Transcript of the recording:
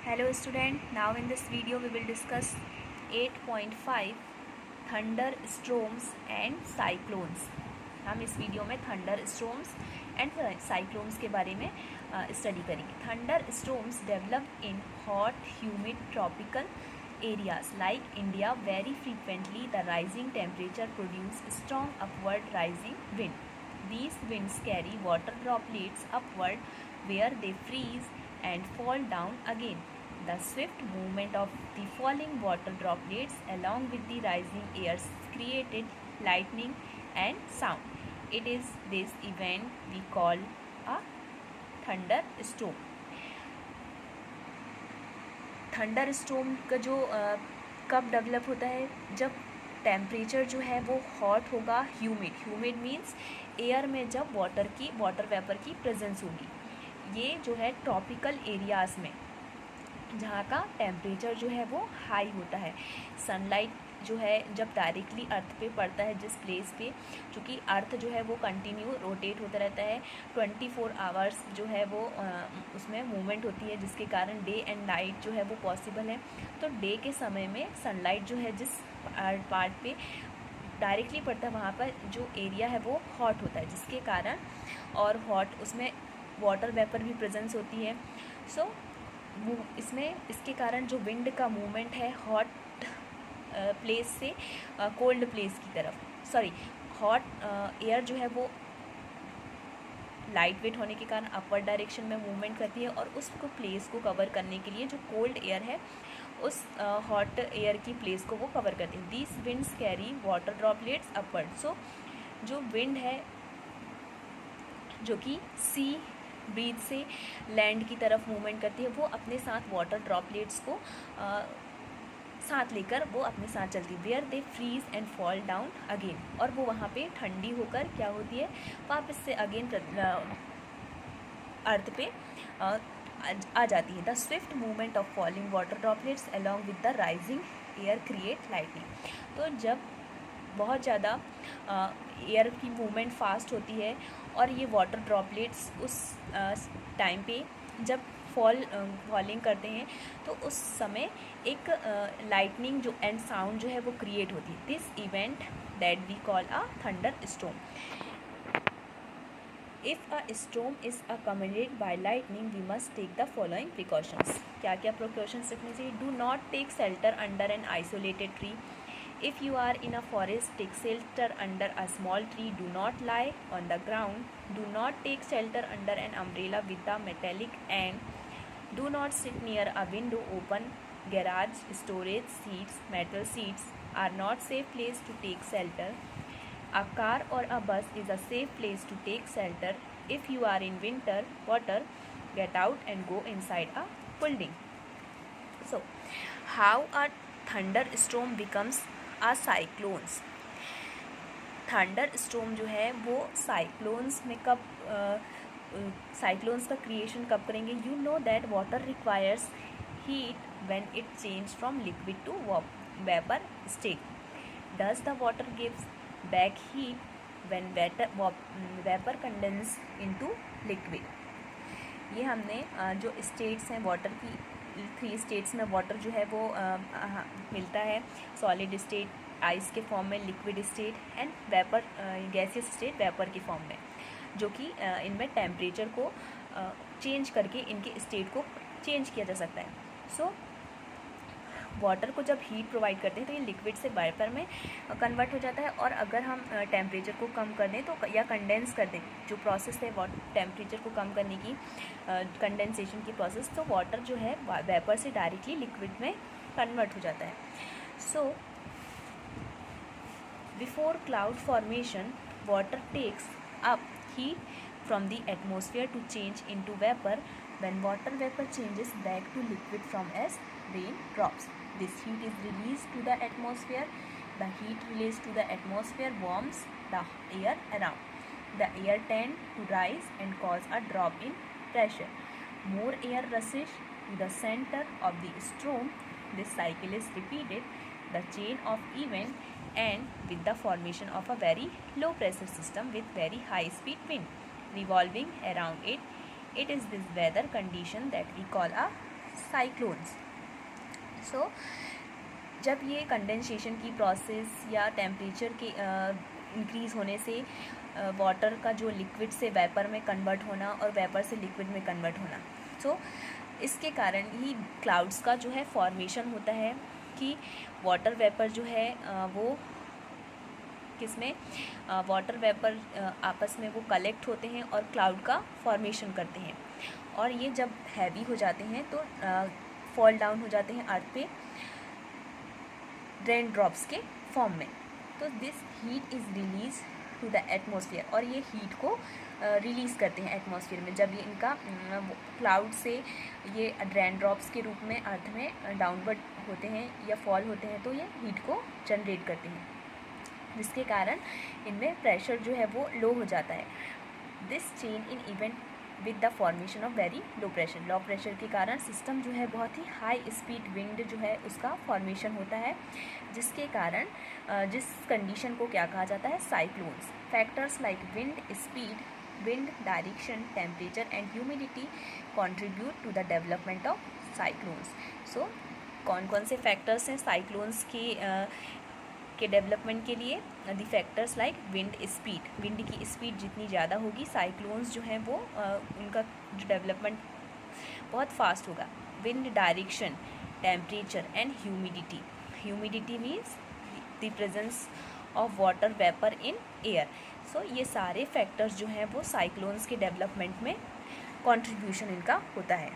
Hello student, now in this video we will discuss 8.5 thunderstorms and cyclones. हम इस video में thunder storms and cyclones के बारे में स्टडी करेंगे. Thunder storms develop in hot humid tropical areas like India. Very frequently the rising temperature produce strong upward rising wind. These winds carry water droplets upward where they freeze and fall down again. The swift movement of the falling water droplets along with the rising air created lightning and sound. It is this event we call a thunderstorm. Thunder storm का जो कब develop होता है, जब temperature जो है वो hot होगा, ह्यूमिड मीन्स एयर में जब वाटर वेपर की प्रेजेंस होगी. ये जो है ट्रॉपिकल एरियाज़ में जहाँ का टेम्परेचर जो है वो हाई होता है. सनलाइट जो है जब डायरेक्टली अर्थ पे पड़ता है जिस प्लेस पे, चूँकि अर्थ जो है वो कंटिन्यू रोटेट होता रहता है, 24 आवर्स जो है वो उसमें मूवमेंट होती है, जिसके कारण डे एंड नाइट जो है वो पॉसिबल है. तो डे के समय में सनलाइट जो है जिस पार्ट पे डायरेक्टली पड़ता है वहाँ पर जो एरिया है वो हॉट होता है, जिसके कारण और हॉट उसमें वाटर वेपर भी प्रेजेंस होती है. सो इसके कारण जो विंड का मूवमेंट है हॉट प्लेस से कोल्ड प्लेस की तरफ, हॉट एयर जो है वो लाइट वेट होने के कारण अपवर्ड डायरेक्शन में मूवमेंट करती है और उसको प्लेस को कवर करने के लिए जो कोल्ड एयर है उस हॉट एयर की प्लेस को वो कवर करती है. These winds carry water droplets upward. So जो विंड है जो कि सी ब्रीज से लैंड की तरफ मूवमेंट करती है, वो अपने साथ वाटर ड्रॉपलेट्स को साथ लेकर वो अपने साथ चलती है. Where they freeze and fall down again, और वो वहाँ पे ठंडी होकर क्या होती है, वापस से अगेन अर्थ पे आ जाती है. The Swift movement of falling water droplets along with the rising air create lightning. तो जब बहुत ज़्यादा एयर की मूवमेंट फास्ट होती है और ये वाटर ड्रॉपलेट्स उस टाइम पे जब फॉलिंग करते हैं तो उस समय एक लाइटनिंग जो एंड साउंड जो है वो क्रिएट होती है. This event that we call a thunder storm. If a storm is accompanied by lightning we must take the following precautions. क्या क्या प्रिकॉशंस रखने चाहिए? Do not take shelter under an isolated tree. If you are in a forest, take shelter under a small tree. Do not lie on the ground. Do not take shelter under an umbrella with a metallic end. Do not sit near a window open. Garage, storage seats, metal seats are not safe place to take shelter. A car or a bus is a safe place to take shelter. If you are in winter water, get out and go inside a building. So, how a thunderstorm becomes a cyclones. Thunder storm जो है वो cyclones में कब cyclones का creation कब करेंगे? You know that water requires heat when it change from liquid to vapour state. Does the water gives back heat when vapour condense into liquid. ये हमने जो स्टेट्स हैं वाटर की, 3 स्टेट्स में वाटर जो है वो मिलता है. सॉलिड स्टेट आइस के फॉर्म में, liquid state and vapour gaseous state vapour के फॉर्म में, जो कि इनमें टेम्परेचर को चेंज करके इनके स्टेट को चेंज किया जा सकता है. सो वाटर को जब हीट प्रोवाइड करते हैं तो ये लिक्विड से वेपर में कन्वर्ट हो जाता है, और अगर हम टेम्परेचर को कम कर दें तो या कंडेंस कर दें, जो प्रोसेस है टेम्परेचर को कम करने की कंडेंसेशन की प्रोसेस, तो वाटर जो है वेपर से डायरेक्टली लिक्विड में कन्वर्ट हो जाता है. So before cloud formation water takes up heat from the atmosphere to change into vapour. When water vapour changes back to liquid from as rain drops, this heat is released to the atmosphere. The heat released to the atmosphere warms the air around. The air tends to rise and cause a drop in pressure. More air rushes to the center of the storm. This cycle is repeated, the chain of event end with the formation of a very low pressure system with very high speed wind revolving around it. It is this weather condition that we call a cyclones. So जब ये condensation की process या temperature के increase होने से water का जो liquid से वेपर में कन्वर्ट होना और वेपर से लिक्विड में कन्वर्ट होना, सो इसके कारण ही क्लाउड्स का जो है फॉर्मेशन होता है कि वाटर वेपर जो है वो किसमें वाटर वेपर आपस में वो कलेक्ट होते हैं और क्लाउड का फॉर्मेशन करते हैं, और ये जब हैवी हो जाते हैं तो फॉल डाउन हो जाते हैं अर्थ पे रेन ड्रॉप्स के फॉर्म में। तो this heat is release to the atmosphere, और ये हीट को रिलीज़ करते हैं एटमॉस्फेयर में। जब ये इनका क्लाउड से ये रेन ड्रॉप्स के रूप में अर्थ में डाउनवर्ड होते हैं या फॉल होते हैं, तो ये हीट को जनरेट करते हैं, जिसके कारण इनमें प्रेशर जो है वो लो हो जाता है। This change in event with the formation of very low pressure के कारण सिस्टम जो है बहुत ही हाई स्पीड विंड जो है उसका फॉर्मेशन होता है, जिसके कारण जिस कंडीशन को क्या कहा जाता है, cyclones. Factors like wind speed, wind direction, temperature and humidity contribute to the development of cyclones. So कौन कौन से फैक्टर्स हैं साइक्लोन्स के डेवलपमेंट के लिए? The factors like wind speed, wind की स्पीड जितनी ज़्यादा होगी साइक्लोन्स जो हैं वो उनका जो डेवलपमेंट बहुत फास्ट होगा। Wind direction, temperature and humidity, humidity means the presence of water vapour in air. So ये सारे फैक्टर्स जो हैं वो साइक्लोन्स के डेवलपमेंट में कंट्रीब्यूशन इनका होता है।